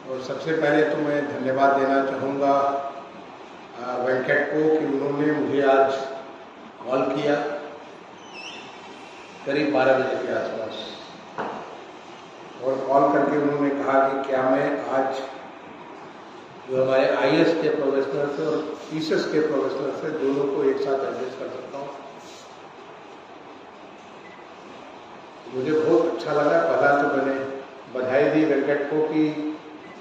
और सबसे पहले तो मैं धन्यवाद देना चाहूँगा वेंकट को कि उन्होंने मुझे आज कॉल किया करीब 12 बजे के आसपास, और कॉल करके उन्होंने कहा कि क्या मैं आज जो हमारे IAS के प्रोफेशनल से और PCS के प्रोफेशनल से दोनों को एक साथ एडजस्ट कर सकता हूँ। मुझे बहुत अच्छा लगा। पहला तो मैंने बधाई दी वेंकट को कि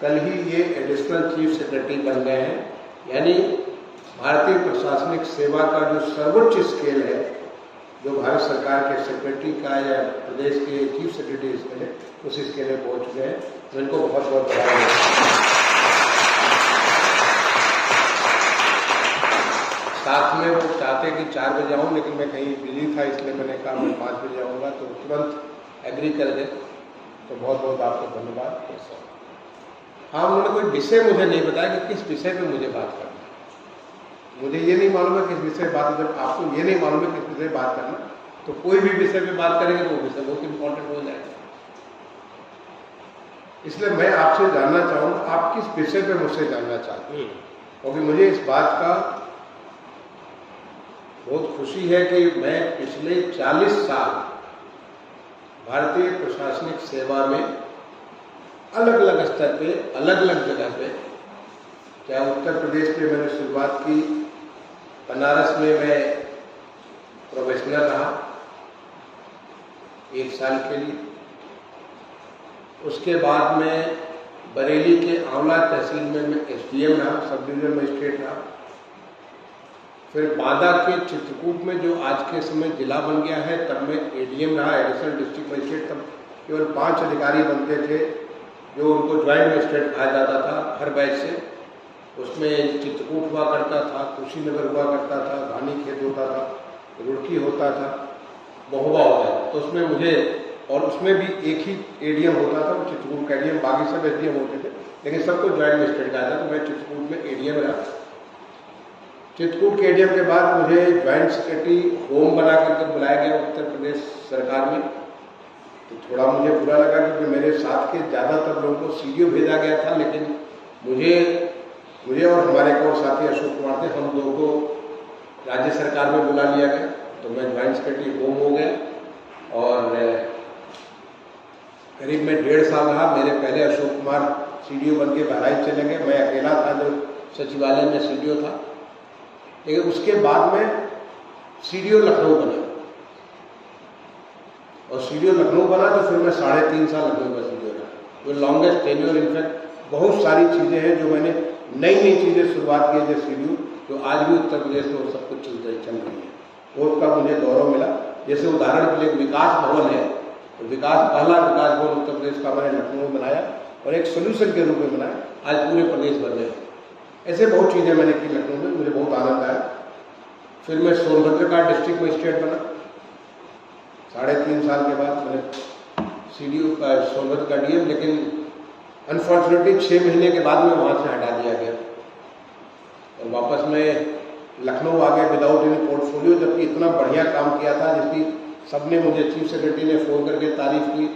कल ही ये एडिशनल चीफ सेक्रेटरी बन गए हैं, यानी भारतीय प्रशासनिक सेवा का जो सर्वोच्च स्केल है, जो भारत सरकार के सेक्रेटरी का या प्रदेश के चीफ सेक्रेटरी स्केल है, उस स्केल में पहुंच चुके हैं। तो इनको बहुत बहुत बधाई। साथ में वो चाहते कि 4 बजे आऊँ, लेकिन मैं कहीं बिजी था, इसलिए मैंने कहा मैं 5 बजे आऊँगा, तो तुरंत एग्री कर गए। तो बहुत बहुत आपको धन्यवाद। हाँ, उन्होंने कोई विषय मुझे नहीं बताया कि किस विषय पे मुझे बात करना है। मुझे ये नहीं मालूम है किस विषय बात, जब आपको ये नहीं मालूम है किस विषय बात करना, तो कोई भी विषय पे बात करेंगे तो वो विषय बहुत इंपॉर्टेंट हो जाएगा। इसलिए मैं आपसे जानना चाहूँगा आप किस विषय पे मुझसे जानना चाहते हैं, क्योंकि मुझे इस बात का बहुत खुशी है कि मैं पिछले 40 साल भारतीय प्रशासनिक सेवा में अलग अलग स्तर पे, अलग अलग जगह पे, चाहे उत्तर प्रदेश में मैंने शुरुआत की, बनारस में मैं प्रोफेशनल रहा 1 साल के लिए, उसके बाद में बरेली के आंवला तहसील में मैं SDM रहा, सब डिवीजन मजिस्ट्रेट रहा। फिर बांदा के चित्रकूट में जो आज के समय जिला बन गया है, तब मैं ADM रहा, एडिशनल डिस्ट्रिक्ट मजिस्ट्रेट। तब केवल 5 अधिकारी बनते थे, जो उनको ज्वाइंट मजिस्ट्रेट कहा जाता था हर बैच से। उसमें चित्रकूट हुआ करता था, कुशीनगर हुआ करता था, रानीखेत होता था, रुड़की होता था, महोबा होता था। तो उसमें मुझे, और उसमें भी एक ही ADM होता था, वो चित्रकूट का ADM, बाकी सब SDM होते थे, लेकिन सबको ज्वाइंट मजिस्ट्रेट कहा जाता। तो मैं चित्रकूट में ADM रहा। चित्रकूट के ADM के बाद मुझे ज्वाइंट सेक्रेटरी होम बना करके बुलाया गया उत्तर प्रदेश सरकार में। तो थोड़ा मुझे बुरा लगा क्योंकि मेरे साथ के ज़्यादातर लोगों को CDO भेजा गया था, लेकिन मुझे और हमारे एक और साथी अशोक कुमार थे, हम दो को राज्य सरकार में बुला लिया गया। तो मैं ज्वाइंट सेक्रेटरी होम हो गया और करीब मैं 1.5 साल रहा। मेरे पहले अशोक कुमार CDO बन के बहराइच चले गए, मैं अकेला था जो सचिवालय में CDO था। लेकिन उसके बाद में CDO लखनऊ बना, और CDO लखनऊ बना तो फिर मैं 3.5 साल लखनऊ का CDO रहा, जो लॉन्गेस्ट टेन्योर। इनफैक्ट बहुत सारी चीज़ें हैं जो मैंने नई चीज़ें शुरुआत की है CDO, जो आज भी उत्तर प्रदेश में वो सब कुछ चल रही है, वो उसका मुझे गौरव मिला। जैसे उदाहरण के लिए विकास भवन है, तो पहला विकास भवन उत्तर प्रदेश का मैंने लखनऊ में बनाया और एक सोल्यूशन के रूप में बनाया, आज पूरे प्रदेश भर में। ऐसे बहुत चीज़ें मैंने की लखनऊ में, मुझे बहुत आनंद आया। फिर मैं सोनभद्र का डिस्ट्रिक्ट मजिस्ट्रेट बना 3.5 साल के बाद। मैंने CDO का सोनभद्र का DM, लेकिन अनफॉर्चुनेटली 6 महीने के बाद में वहाँ से हटा दिया गया और वापस मैं लखनऊ आ गया विदाउट एनी पोर्टफोलियो, जबकि इतना बढ़िया काम किया था जिसकी सबने मुझे, चीफ सेक्रेटरी ने फ़ोन करके तारीफ़ की,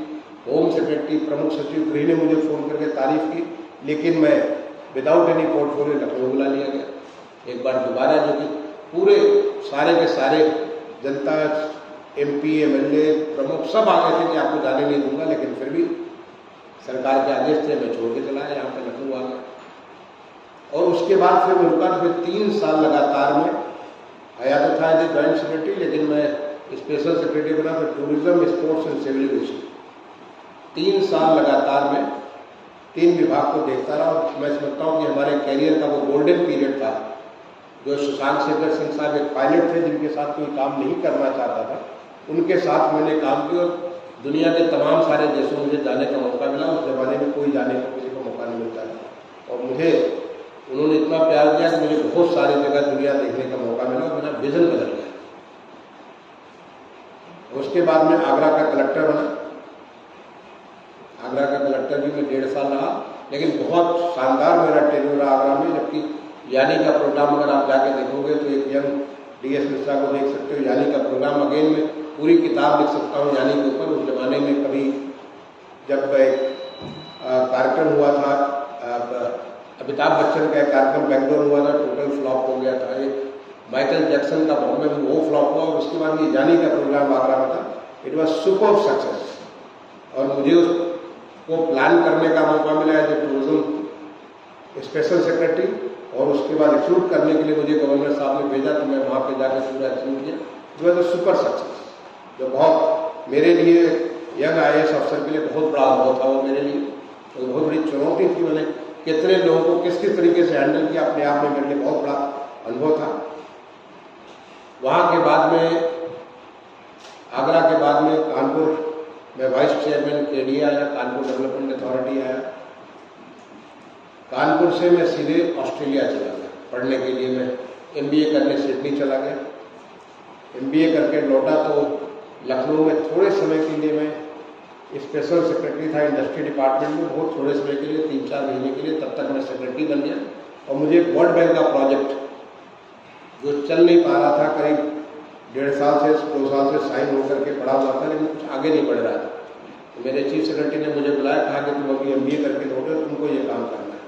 होम सेक्रेटरी, प्रमुख सचिव गृह ने मुझे फ़ोन करके तारीफ़ की, लेकिन मैं विदाउट एनी पोर्टफोलियो लखनऊ बुला लिया गया एक बार दोबारा, जो कि पूरे सारे के सारे जनता, MP, MLA, प्रमुख सब आ गए थे कि आपको जाने नहीं दूंगा, लेकिन फिर भी सरकार के आदेश से मैं छोड़ के चला, यहाँ पे लखनऊ आ गया। और उसके बाद फिर मैं रुका, तो फिर 3 साल लगातार में आया तो था एज ज्वाइंट सेक्रेटरी, लेकिन मैं स्पेशल सेक्रेटरी बना तो tourism, sports and civil aviation. 3 साल लगातार में 3 विभाग को देखता रहा। और मैं समझता हूँ कि हमारे कैरियर का वो गोल्डन पीरियड था, जो शशांक शेखर सिंह साहब एक पायलट थे जिनके साथ कोई काम नहीं करना चाहता था, उनके साथ मैंने काम किया और दुनिया के तमाम सारे देशों में मुझे जाने का मौका मिला। उस ज़माने में कोई जाने का किसी को मौका नहीं मिलता था, और मुझे उन्होंने इतना प्यार दिया कि मुझे बहुत सारी जगह दुनिया देखने का मौका मिला और मेरा विजन बदल गया। उसके बाद में आगरा का कलेक्टर बना। आगरा का कलेक्टर भी मैं 1.5 साल रहा, लेकिन बहुत शानदार मेरा टेन्योर रहा आगरा में। जबकि यानी का प्रोग्राम अगर आप जाके देखोगे तो एक यंग DS मिश्रा को देख सकते हो। यानी का प्रोग्राम अगेन में पूरी किताब लिख सकता हूँ यानी के ऊपर। उस जमाने में कभी जब कार्यक्रम हुआ था अमिताभ बच्चन का एक कार्यक्रम बेंगलोर हुआ था, टोटल फ्लॉप हो गया था। एक माइकल जैक्सन का बॉम्बे में वो फ्लॉप हुआ, और उसके बाद ये जानी का प्रोग्राम आगरा में था। इट वॉज सुपर सक्सेस, और मुझे उसको प्लान करने का मौका मिला as a tourism special secretary, और उसके बाद शूट करने के लिए मुझे गवर्नर साहब ने भेजा, तो मैं वहाँ पे जाकर पूरा अचीव किया। It was a super success, जो बहुत मेरे लिए यंग IAS अफसर के लिए बहुत बड़ा अनुभव था वो मेरे लिए, तो बहुत बड़ी चुनौती थी। मैंने कितने लोगों को किस किस तरीके से हैंडल किया, अपने आप में मेरे लिए बहुत बड़ा अनुभव था। वहाँ के बाद में, आगरा के बाद में कानपुर में वाइस चेयरमैन KD आया, कानपुर डेवलपमेंट अथॉरिटी आया। कानपुर से मैं सीधे ऑस्ट्रेलिया चला गया पढ़ने के लिए। मैं MBA करने सिडनी चला गया। MBA करके लौटा तो लखनऊ में थोड़े समय के लिए मैं स्पेशल सेक्रेटरी था इंडस्ट्री डिपार्टमेंट में, बहुत थोड़े समय के लिए, 3-4 महीने के लिए। तब तक मैं सेक्रेटरी बन गया, और मुझे वर्ल्ड बैंक का प्रोजेक्ट जो चल नहीं पा रहा था, करीब 1.5 साल से 2 साल से साइन होकर के पड़ा हुआ था, लेकिन कुछ आगे नहीं बढ़ रहा था। तो मेरे चीफ सेक्रेटरी ने मुझे बुलाया, कहा कि तुम अभी MBA करके लौटे, तुमको ये काम करना है।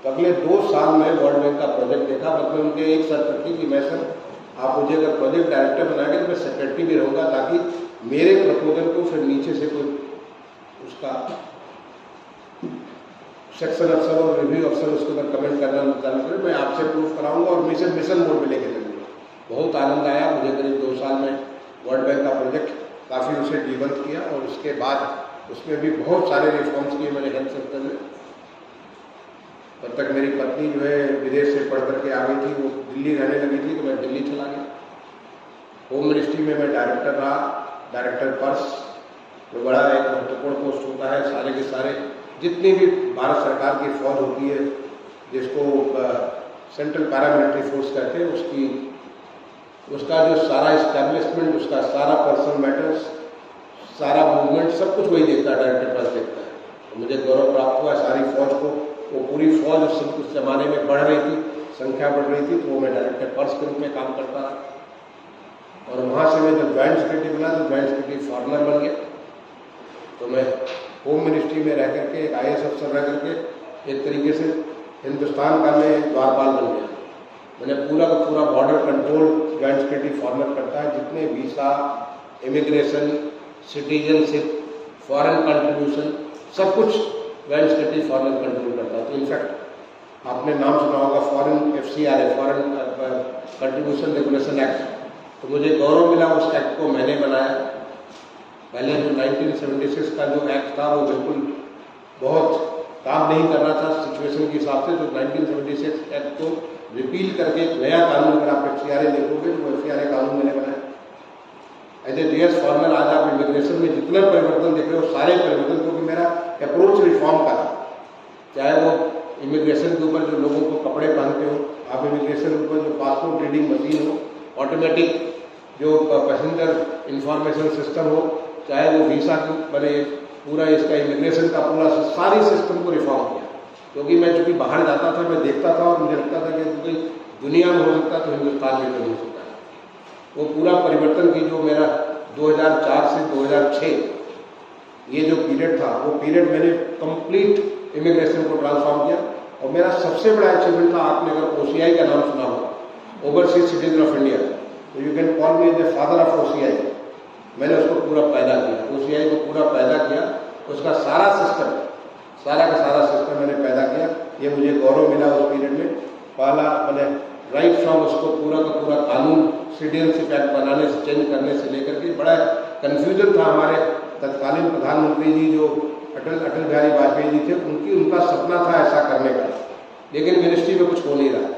तो अगले 2 साल में वर्ल्ड बैंक का प्रोजेक्ट देखा। मतलब उनके एक शर्त रखी कि मैं सर, आप मुझे अगर प्रोजेक्ट डायरेक्टर बनाएंगे तो मैं सेक्रेटरी भी रहूँगा, ताकि मेरे प्रपोजल को फिर नीचे से कोई उसका सेक्शन अफसर और रिव्यू अफसर उसके ऊपर कमेंट करना चालू करे, मैं आपसे प्रूफ कराऊंगा और मिशन मोड में लेके चलूँगा। बहुत आनंद आया मुझे। करीब 2 साल में वर्ल्ड बैंक का प्रोजेक्ट काफ़ी उसे डिबंक किया, और उसके बाद उसमें भी बहुत सारे रिफॉर्म्स किए मैंने हेल्थ सेक्टर में। तब तक मेरी पत्नी जो है विदेश से पढ़ करके आ गई थी, वो दिल्ली रहने लगी थी, तो मैं दिल्ली चला गया। होम मिनिस्ट्री में मैं डायरेक्टर रहा, डायरेक्टर पर्स, जो बड़ा एक महत्वपूर्ण पोस्ट होता है। सारे के सारे जितनी भी भारत सरकार की फौज होती है, जिसको सेंट्रल पैरामिलिट्री फोर्स कहते हैं, उसका जो सारा इस्टेब्लिशमेंट, उसका सारा पर्सनल मैटर्स, सारा मूवमेंट, सब कुछ वही देखता है, डायरेक्टर पर्स देखता है। तो मुझे गौरव प्राप्त हुआ सारी फौज को। वो पूरी फौज उस जमाने में बढ़ रही थी, संख्या बढ़ रही थी, तो वो मैं डायरेक्टर पर्स के रूप में काम करता रहा। और वहाँ से मैं जब ज्वाइंट सेक्रेटरी बना तो ज्वाइंट सेक्रेटरी फॉरनर बन गया। तो मैं होम मिनिस्ट्री में रह करके, एक IAS अफसर रह करके, एक तरीके से हिंदुस्तान का मैं द्वारपाल बन गया। मैंने पूरा का पूरा border control joint secretary foreigner करता है। जितने visa, immigration, citizenship, foreign contribution, सब कुछ ज्वाइंट सेक्रेटरी फॉरनर कंट्रोल करता है। तो इनफैक्ट आपने नाम सुना होगा foreign FCRA, foreign contribution regulation act. तो मुझे गौरव मिला, उस एक्ट को मैंने बनाया। पहले जो 1976 का जो एक्ट था, वो बिल्कुल बहुत काम नहीं कर रहा था सिचुएशन के हिसाब से। तो 1976 एक्ट को रिपील करके एक नया कानून, अगर आप FCRA देखोगे तो FCRA कानून मैंने बनाया। एज ए DS फॉरनर आज आप इमिग्रेशन में जितने परिवर्तन देख रहे हो, सारे परिवर्तन, क्योंकि मेरा अप्रोच रिफॉर्म का था। चाहे वो इमिग्रेशन के ऊपर जो लोगों को कपड़े पहनते हो, आप इमिग्रेशन के ऊपर जो पासपोर्ट रीडिंग मशीन हो, ऑटोमेटिक जो पैसेंजर इंफॉर्मेशन सिस्टम हो, चाहे वो वीज़ा बने, पूरा इसका इमिग्रेशन का पूरा सारी सिस्टम को रिफॉर्म किया। क्योंकि मैं चूँकि बाहर जाता था, मैं देखता था, और मुझे लगता था कि कोई दुनिया में हो सकता है तो हिंदुस्तान में नहीं हो सकता है। वो पूरा परिवर्तन की जो मेरा 2004 से 2006 ये जो पीरियड था, वो पीरियड मैंने कंप्लीट इमिग्रेशन को ट्रांसफॉर्म किया। और मेरा सबसे बड़ा अचीवमेंट था, आपने अगर OCI का नाम सुना हो, ओवरसीज सिटीजन ऑफ इंडिया, तो you can call me the father of OCI। मैंने उसको पूरा पैदा किया, OCI को पूरा पैदा किया, उसका सारा सिस्टम, सारा का सारा सिस्टम मैंने पैदा किया। ये मुझे गौरव मिला उस पीरियड में। पहला मैंने राइट फ्रॉम उसको पूरा का पूरा कानून सिटीजनशिप एक्ट बनाने से, चेंज करने से लेकर के, बड़ा कन्फ्यूजन था। हमारे तत्कालीन प्रधानमंत्री जी जो अटल बिहारी वाजपेयी जी थे, उनका सपना था ऐसा करने का, लेकिन मिनिस्ट्री में कुछ हो नहीं रहा।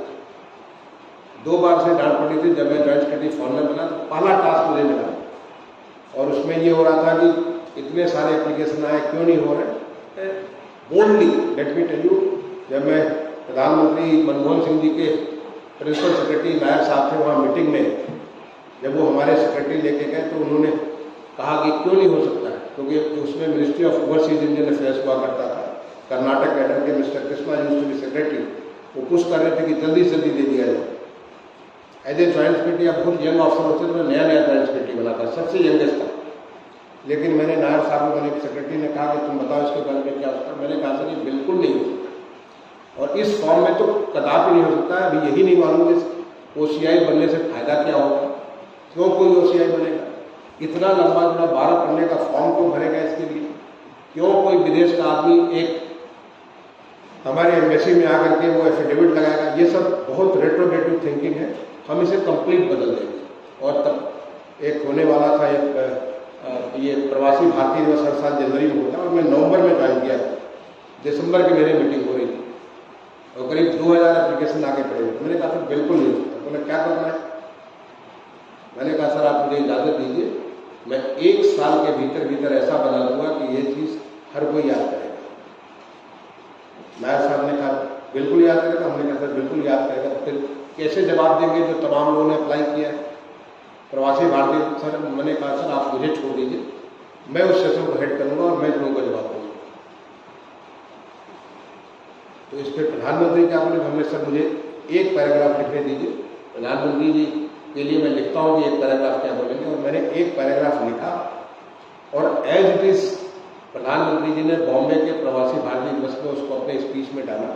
2 बार से डांट पड़ी थी। जब मैं ज्वाइंट सेक्रेटरी फॉरनर बना तो पहला टास्क मुझे मिला, और उसमें ये हो रहा था कि इतने सारे एप्लीकेशन आए, क्यों नहीं हो रहे। Boldly let me tell you, जब मैं प्रधानमंत्री मनमोहन सिंह जी के प्रिंसिपल सेक्रेटरी नायब साहब थे वहाँ मीटिंग में, जब वो हमारे सेक्रेटरी लेके गए, तो उन्होंने कहा कि क्यों नहीं हो सकता है, क्योंकि उसमें ministry of overseas Indian affairs हुआ करता था। कर्नाटक कैडर के mister Krishna used to be secretary, वो पुश कर रहे थे कि जल्दी से जल्दी दे दिया जाए। एज ए ज्वाइंट सेक्रेटरी आप बहुत यंग ऑफिसर होते, तो मैं नया ज्वाइंट सेक्रेटरी बना था, सबसे यंगेस्ट था। लेकिन मैंने नायब साहब को, मैंने सेक्रेटरी ने कहा कि तुम बताओ इसके बारे में क्या होता है। मैंने कहा सर ये बिल्कुल नहीं हो सकता। और इस फॉर्म में तो कदापि नहीं हो सकता है। अभी यही नहीं मालूम कि OCI बनने से फायदा क्या होगा, क्यों कोई OCI बनेगा, इतना लंबा चौड़ा 12 पन्ने का फॉर्म क्यों भरेगा इसके लिए, क्यों कोई विदेश का आदमी एक हमारे एम्बेसी में आकर के वो एफिडेविट लगाएगा। ये सब बहुत रेट्रोगेटिव थिंकिंग है। हम इसे कंप्लीट बदल देंगे। और तब एक होने वाला था ये प्रवासी भारतीय दिवस हर साल जनवरी में होता है, और मैं नवंबर में ज्वाइन किया, दिसंबर की मेरी मीटिंग हो रही थी और करीब 2000 एप्लीकेशन आगे पड़े हुए। मैंने कहा सर बिल्कुल नहीं होता। बोले क्या करना है? मैंने कहा सर आप मुझे इजाज़त दीजिए, मैं 1 साल के भीतर ऐसा बना दूंगा कि ये चीज़ हर कोई याद करेगा। नायब साहब ने कहा बिल्कुल याद करेगा। हमने कहा सर बिल्कुल याद करेगा। तो फिर कैसे जवाब देंगे जो तमाम लोगों ने अप्लाई किया है प्रवासी भारतीय? सर मैंने कहा सर आप मुझे छोड़ दीजिए, मैं उस सेशन को हेड करूंगा और मैं लोगों का जवाब दूंगा। तो इस पर प्रधानमंत्री क्या बोले? हमने सर मुझे एक पैराग्राफ लिखने दीजिए, प्रधानमंत्री जी के लिए मैं लिखता हूँ कि एक पैराग्राफ क्या बोलेंगे। और मैंने एक पैराग्राफ लिखा और एज इट इज प्रधानमंत्री जी ने बॉम्बे के प्रवासी भारतीय दिवस में उसको अपने स्पीच में डाला।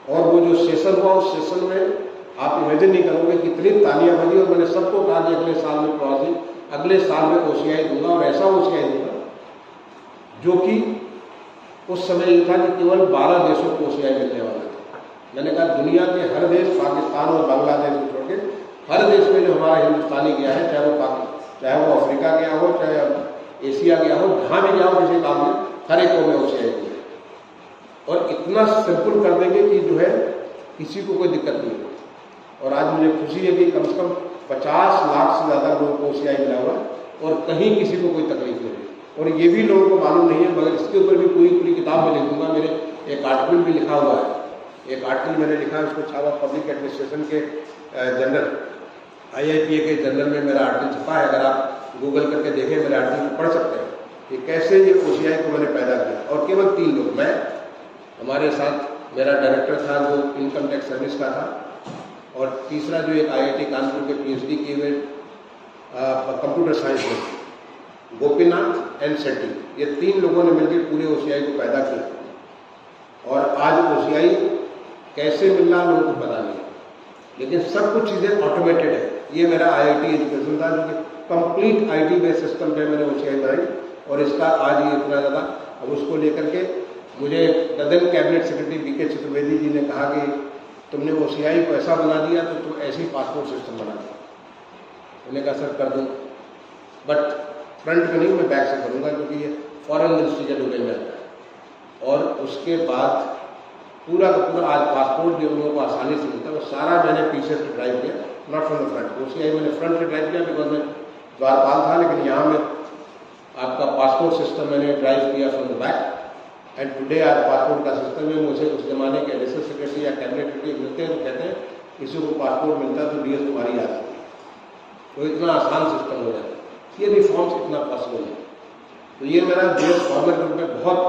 और वो जो सेशन हुआ उस सेशन में आप इमेजिन नहीं करोगे कितनी तालियां बजी। और मैंने सबको कहा कि अगले साल में प्रवासी, अगले साल में OCI दूंगा, और ऐसा OCI दूंगा जो कि उस समय ये था कि केवल 12 देशों को OCI मिलने वाला था। मैंने कहा दुनिया के हर देश, पाकिस्तान और बांग्लादेश को छोड़ के हर देश में जो हमारा हिंदुस्तानी गया है, चाहे वो अफ्रीका गया हो, चाहे एशिया गया हो, जहाँ भी गया हो किसी काम में, हर एक को में OCI दिया। और इतना सिंपल कर देंगे कि जो है किसी को कोई दिक्कत नहीं हो। और आज मुझे खुशी है कि कम से कम 50 लाख से ज़्यादा लोगों को OCI मिला हुआ है और कहीं किसी को कोई तकलीफ नहीं है। और ये भी लोगों को मालूम नहीं है, मगर इसके ऊपर भी पूरी किताब में लिख दूंगा। मेरे एक आर्टिकल भी लिखा हुआ है, एक आर्टिकल मैंने लिखा है, उसको छावा पब्लिक एडमिनिस्ट्रेशन के जनरल IIPA के जनरल में मेरा आर्टिकल छपा है। अगर आप गूगल करके देखें मेरे आर्टिकल को पढ़ सकते हैं कि कैसे ये OCI को मैंने पैदा किया। और केवल 3 लोग, मैं, हमारे साथ मेरा डायरेक्टर था जो इनकम टैक्स सर्विस का था, और तीसरा जो एक IIT कानपुर के PhD किए हुए कंप्यूटर साइंस में गोपीनाथ एन शेट्टी, ये 3 लोगों ने मिलकर पूरे OCI को पैदा किया। और आज OCI कैसे मिलना लोगों को पता नहीं, लेकिन सब कुछ चीज़ें ऑटोमेटेड है। ये मेरा IIT एजुकेशन था जो कि कंप्लीट IT बेस्ड सिस्टम पे मैंने OCI बनाई, और इसका आज ये इतना ज़्यादा। अब उसको लेकर के मुझे ददन cabinet secretary BK Chaturvedi ji ने कहा कि तुमने OCI को ऐसा बना दिया तो तुम ऐसे ही पासपोर्ट सिस्टम बना दो। मैंने कहा सर कर दूँ, बट फ्रंट में नहीं, मैं बैक से करूँगा, क्योंकि ये फॉरेन मिनिस्ट्री के डोमेन में आता है। और उसके बाद पूरा का पूरा आज पासपोर्ट जो लोगों को आसानी से मिलता है, वो सारा मैंने पीछे से ड्राइव किया, not from the front. OCI मैंने फ्रंट से ड्राइव किया बिकॉज मैं द्वारपाल था, लेकिन यहाँ में आपका पासपोर्ट सिस्टम मैंने ड्राइव किया from the back. And today आज पासपोर्ट का सिस्टम में मुझे उस जमाने के एडिशनल सेक्रेटरी या कैबिनेट सेक्रेटरी मिलते हैं तो कहते हैं किसी को पासपोर्ट मिलता है तो DS तुम्हारी याद आती है। तो इतना आसान सिस्टम हो जाता है। ये रिफॉर्म्स इतना पॉसिबल है। तो ये मेरा DS फॉर्मर ग्रुप में बहुत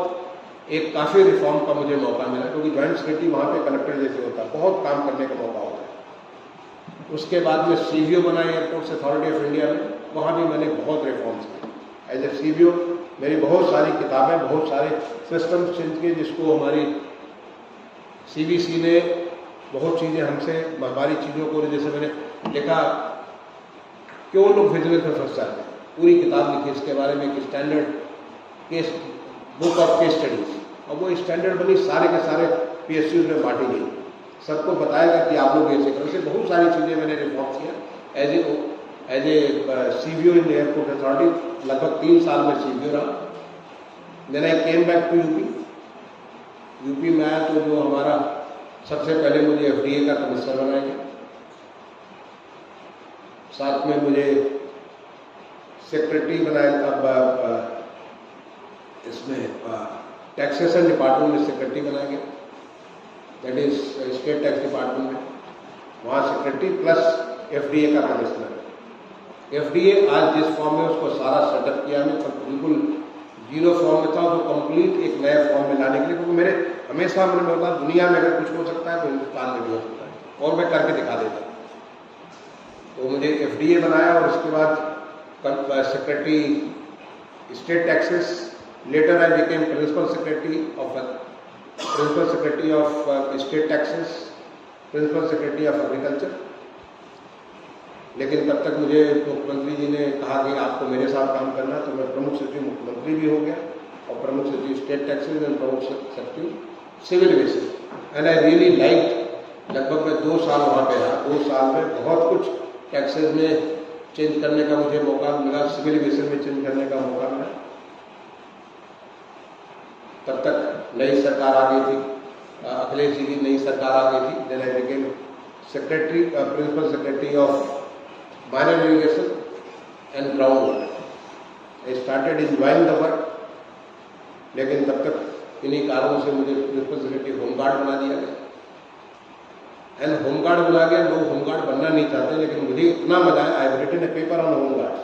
एक काफ़ी रिफॉर्म का मुझे मौका मिला, क्योंकि ज्वाइंट सेक्रेटरी वहाँ पे कलेक्टर जैसे होता है, बहुत काम करने का मौका होता है। उसके बाद में CVO बना एयरपोर्ट्स अथॉरिटी ऑफ इंडिया में, वहाँ भी मैंने बहुत रिफॉर्म्स किए। एज ए CVO मेरी बहुत सारी किताबें, बहुत सारे सिस्टम चेंज किए, जिसको हमारी CBC ने बहुत चीज़ें हमसे, हमारी चीज़ों को, जैसे मैंने लिखा क्यों लोग विजिलेंस में फंस जाते हैं, पूरी किताब लिखी इसके बारे में कि standard case book of case studies, और वो स्टैंडर्ड बनी, सारे के सारे PSUs में बांटी गई, सबको बताया गया कि आप लोग ऐसे करो। से बहुत सारी चीज़ें मैंने रिफॉर्म किया as a CVO in airport authority. लगभग 3 साल में CVO रहा। Then I came back to UP में आया तो जो हमारा सबसे पहले मुझे FDA का कमिश्नर बनाया गया, साथ में मुझे सेक्रेटरी बनाया। अब इसमें टैक्सेशन डिपार्टमेंट में सेक्रेटरी बनाया गया, that is state tax department में, वहाँ सेक्रेटरी प्लस FDA का कमिश्नर। FDA आज जिस फॉर्म में उसको सारा सेटअप किया हमने, तो बिल्कुल 0 फॉर्म में था, तो कंप्लीट एक नए फॉर्म में लाने के लिए, क्योंकि मेरे हमेशा मैंने बोला दुनिया में अगर कुछ हो सकता है तो हिंदुस्तान में भी हो सकता है, और मैं करके दिखा देता। तो मुझे FDA बनाया, और उसके बाद secretary state taxes, later I became principal secretary of principal secretary of state taxes, principal secretary of agriculture. लेकिन तब तक मुझे मुख्यमंत्री जी ने कहा कि आपको मेरे साथ काम करना, तो मैं प्रमुख सचिव मुख्यमंत्री भी हो गया और प्रमुख सचिव स्टेट टैक्सेस एंड प्रमुख सचिव civil aviation. And I really like. लगभग मैं 2 साल वहाँ पे रहा। 2 साल में बहुत कुछ टैक्सेस में चेंज करने का मुझे मौका मिला, सिविल एविएशन में चेंज करने का मौका मिला। तब तक नई सरकार आ गई थी, अखिलेश जी की नई सरकार आ गई थी। Then I became secretary, principal secretary of minor irrigation and ground water. I started enjoying the work. लेकिन तब तक इन्हीं कारणों से मुझे प्रिंसिपल सेक्रेटरी होमगार्ड बना दिया गया। एंड होमगार्ड बना गया। लोग होमगार्ड बनना नहीं चाहते, लेकिन मुझे इतना मजा आया। I have written a paper on home guards.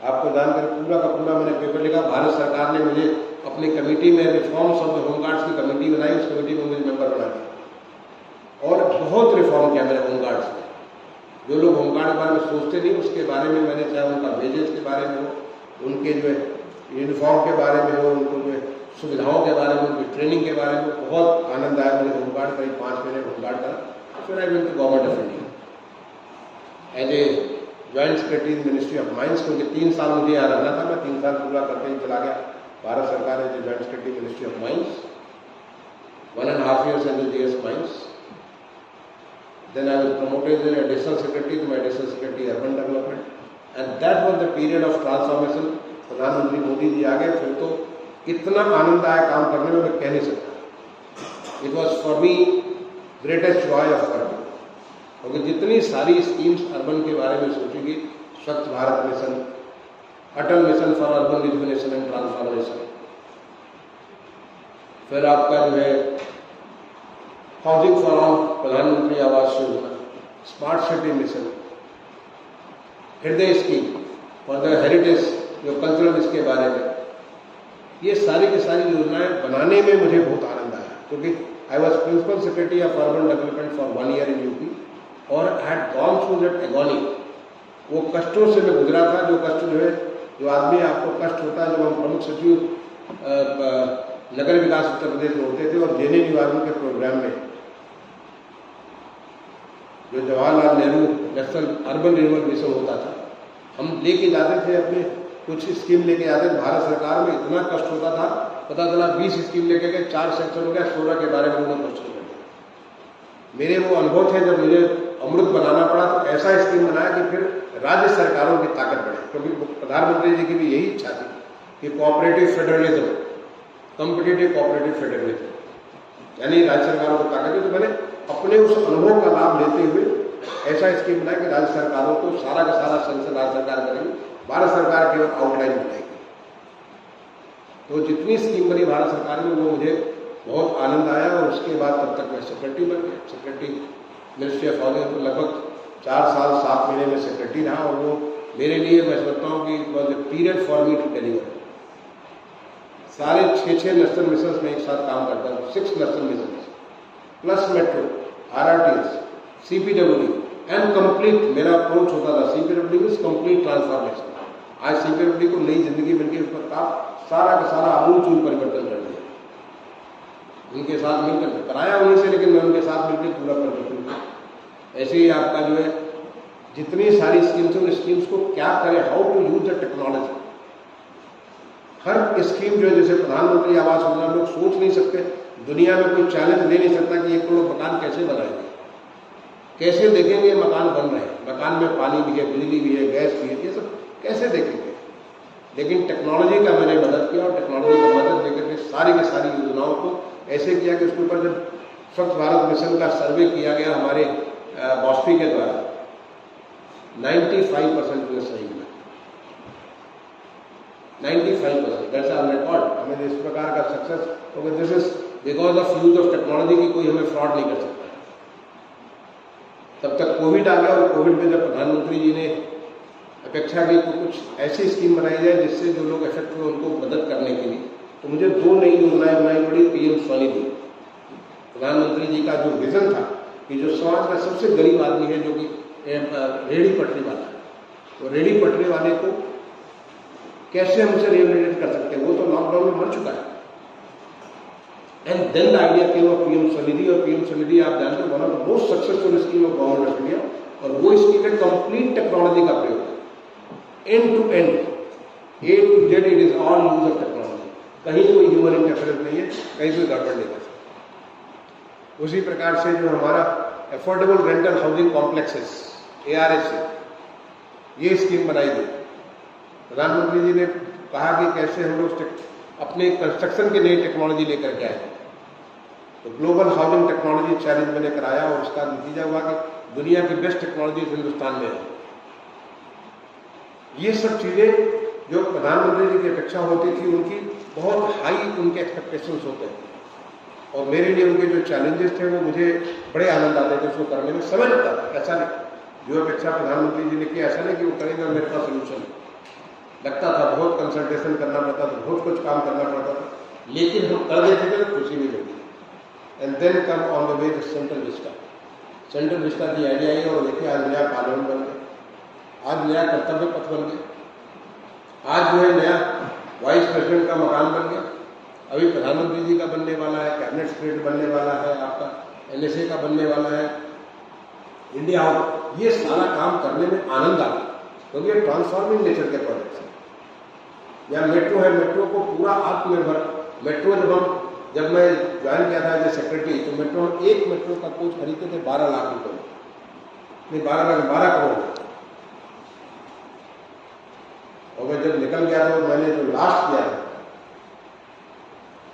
आपको जानकर पूरा का पूरा मैंने पेपर लिखा। भारत सरकार ने मुझे अपनी कमेटी में रिफॉर्म्स ऑफ द होमगार्ड्स की कमेटी बनाई। उस कमेटी में मुझे मेंबर बना दिया और बहुत रिफॉर्म किया मैंने होमगार्ड्स में। जो लोग होमगार्ड के बारे में सोचते नहीं, उसके बारे में मैंने, चाहे उनका वेजेस के बारे में हो, उनके जो है यूनिफॉर्म के बारे में हो, उनको जो है सुविधाओं के बारे में, उनकी ट्रेनिंग के बारे में बहुत आनंद आया मुझे। होमगार्ड करीब 5 महीने होमगार्ड करा। फिर I went to government of India as a joint secretary ministry of mines, क्योंकि 3 साल मुझे यहाँ रहना था। मैं 3 साल पूरा करके ही चला गया भारत सरकार as a joint secretary ministry of mines, 1.5 years in the GS Mines. Then I was promoted as an additional secretary to my additional secretary urban development, and that was the period of transformation. प्रधानमंत्री मोदी जी आ गए, फिर तो इतना आनंद आया काम करने में, मैं कह नहीं सकता। It was for me greatest Joy of working, क्योंकि जितनी सारी स्कीम्स अर्बन के बारे में सोचेगी, स्वच्छ Bharat mission, Atal mission for urban rejuvenation and transformation, फिर आपका जो है हाउसिंग फॉर ऑल, प्रधानमंत्री Awas Yojana, smart city mission, हृदय स्कीम फॉर द हेरिटेज, जो कल्चरल, इसके बारे में, ये सारी की सारी योजनाएं बनाने में मुझे बहुत आनंद आया। क्योंकि I was principal secretary of urban development for 1 year in UP, और I had gone through that agony. वो कष्टों से मैं गुजरा था। जो कष्ट जो है, जो आदमी आपको कष्ट होता है, जब हम प्रमुख सचिव नगर विकास उत्तर प्रदेश में होते थे और जेने निवारण के प्रोग्राम में जो Jawaharlal Nehru national urban renewal mission होता था, हम लेके जाते थे अपने कुछ स्कीम लेके जाते थे। भारत सरकार में इतना कष्ट होता था, पता चला 20 स्कीम लेके गए, 4 सेक्शन हो गया, 16 के बारे में उन्होंने क्वेश्चन कर दिया। मेरे वो अनुभव थे, जब मुझे अमृत बनाना पड़ा तो ऐसा स्कीम बनाया कि फिर राज्य सरकारों की ताकत बढ़े। क्योंकि प्रधानमंत्री जी की भी यही इच्छा थी कि cooperative federalism, competitive cooperative federalism, यानी राज्य सरकारों को ताकत दी। तो मैंने अपने उस अनुभव का लाभ लेते हुए ऐसा स्कीम बनाया कि राज्य सरकारों को सारा का सारा सेंक्शन राज्य सरकार करेगी, भारत सरकार केवल आउटलाइन बनाएगी। तो जितनी स्कीम बनी भारत सरकार में, वो मुझे बहुत आनंद आया। और उसके बाद तब तक मैं सेक्रेटरी बन गया, सेक्रेटरी मिनिस्ट्री ऑफ हाउसिंग। तो लगभग 4 साल 7 महीने में सेक्रेटरी रहा, और वो मेरे लिए, मैं समझता हूँ कि it was a period for me to deliver. सारे 6 नेशनल मिशन में एक साथ काम करता हूँ, 6 national mission plus metro, RRTS, CPWD and complete. मेरा अप्रोच होता था CPWD में कंप्लीट ट्रांसफॉर्मेशन। आज CPWD को नई जिंदगी मिल गई, उसका काम सारा का सारा आमूल-चूल परिवर्तन कर दिया। उनके साथ मिलकर कराया उन्हीं से, लेकिन मैं उनके साथ मिलकर पूरा परिवर्तन किया। ऐसे ही आपका जो है जितनी सारी स्कीम्स हैं, उन स्कीम्स को क्या करें, how to use the technology. हर स्कीम जो है, जैसे प्रधानमंत्री आवास योजना, लोग सोच नहीं सकते, दुनिया में कोई चैलेंज ले नहीं सकता कि 1 करोड़ मकान कैसे बनाएंगे, कैसे देखेंगे मकान बन रहे हैं, मकान में पानी भी है, बिजली भी है, गैस भी है, ये सब कैसे देखेंगे। लेकिन टेक्नोलॉजी का मैंने मदद किया, और टेक्नोलॉजी का मदद देकर के सारी की सारी योजनाओं को ऐसे किया कि उसके ऊपर जब स्वच्छ भारत मिशन का सर्वे किया गया हमारे बॉस्पी के द्वारा, 95% में सही मिला। 95%, दैट्स आवर रिकॉर्ड। हमें इस प्रकार का सक्सेस, क्योंकि this is because of use of technology की कोई हमें फ्रॉड नहीं कर सकता। तब तक कोविड आ गया, और कोविड में जब प्रधानमंत्री जी ने अपेक्षा की तो कुछ ऐसी स्कीम बनाई जाए जिससे जो लोग इफेक्ट हुए उनको मदद करने के लिए, तो मुझे 2 नई योजनाएं बनाई पड़ी। PM स्वनिधि, प्रधानमंत्री जी का जो विजन था कि जो समाज का सबसे गरीब आदमी है, जो कि रेहड़ी पटरी वाला है, तो रेहड़ी पटरी वाले को कैसे हम उसे रिहेबिलिटेट कर सकते हैं। वो तो लॉकडाउन में मर चुका है, and then the idea came of PM Svanidhi, और पीएम स्वनिधि आप जानते हो one of the most successful scheme of government of India, और वो स्कीम है कंप्लीट टेक्नोलॉजी का प्रयोग, end to end, A to Z, it is all use of technology, कहीं कोई ह्यूमन इंटरफेरेंस नहीं है, कहीं कोई गड़बड़ नहीं कर सकता। उसी प्रकार से जो हमारा affordable rental housing complexes ARS, ये स्कीम बनाई गई। प्रधानमंत्री जी ने कहा कि कैसे हम लोग अपने कंस्ट्रक्शन की नई टेक्नोलॉजी लेकर के आए, तो ग्लोबल हाउसिंग टेक्नोलॉजी चैलेंज मैंने कराया, और उसका नतीजा हुआ कि दुनिया की बेस्ट टेक्नोलॉजी हिंदुस्तान में है। ये सब चीजें जो प्रधानमंत्री जी की अपेक्षा होती थी, उनकी बहुत हाई उनके एक्सपेक्टेशंस होते हैं, और मेरे लिए उनके जो चैलेंजेस थे वो मुझे बड़े आनंद आते थे उसको करने में। समय लगता था, ऐसा नहीं जो अपेक्षा प्रधानमंत्री जी ने की, ऐसा नहीं कि वो करेंगे और मेरे पास सोल्यूशन लगता था, बहुत कंसल्टेशन करना पड़ता था, बहुत कुछ काम करना पड़ता था, लेकिन हम कर देते थे तो खुशी भी मिलती। And then come on the way Central Vista, Central Vista की आइडिया आई, और देखिए आज नया पार्लियामेंट बन गया, आज नया कर्तव्य पथ बन गया, आज जो है नया वाइस प्रेसिडेंट का मकान बन गया, अभी प्रधानमंत्री जी का बनने वाला है, कैबिनेट सेक्रेटरी बनने वाला है, आपका NSA का बनने वाला है, इंडिया हाउस। ये सारा काम करने में आनंद आता है, क्योंकि ये ट्रांसफॉर्मिंग नेचर के प्रोजेक्ट्स हैं। या मेट्रो है, मेट्रो को पूरा आत्मनिर्भर, मेट्रो जब मैं ज्वाइन किया था एज सेक्रेटरी, तो मेट्रो, एक मेट्रो का कोच खरीदते थे 12 लाख रुपए, नहीं 12 करोड़, और मैं जब निकल गया तो मैंने जो लास्ट किया था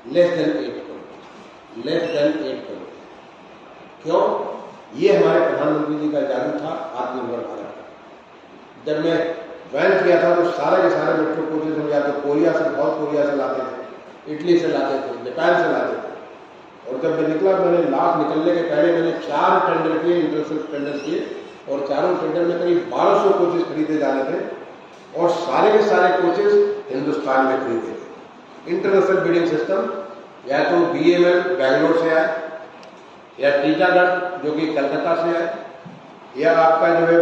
less than 8 crore, less than 8 crore. क्यों? ये हमारे प्रधानमंत्री जी का जादू था आत्मनिर्भर भारत का। जब मैं ज्वाइन किया था तो सारे के सारे मेट्रो कोचेज हम या तो कोरिया से, साउथ कोरिया से लाते थे, इटली से लाते थे, जापान से लाते थे, और जब मैं निकला, मैंने लास्ट निकलने के पहले मैंने 4 टेंडर किए, इंटरनेशनल टेंडर किए, और चारों टेंडर में करीब 1200 कोचेज खरीदे जाने थे, और सारे के सारे कोचेज हिंदुस्तान में खरीदे थे। इंटरनेशनल बिडिंग सिस्टम या तो BML बैंगलोर से आए, या टीटागढ़ जो कि कलकत्ता से आए, या आपका जो है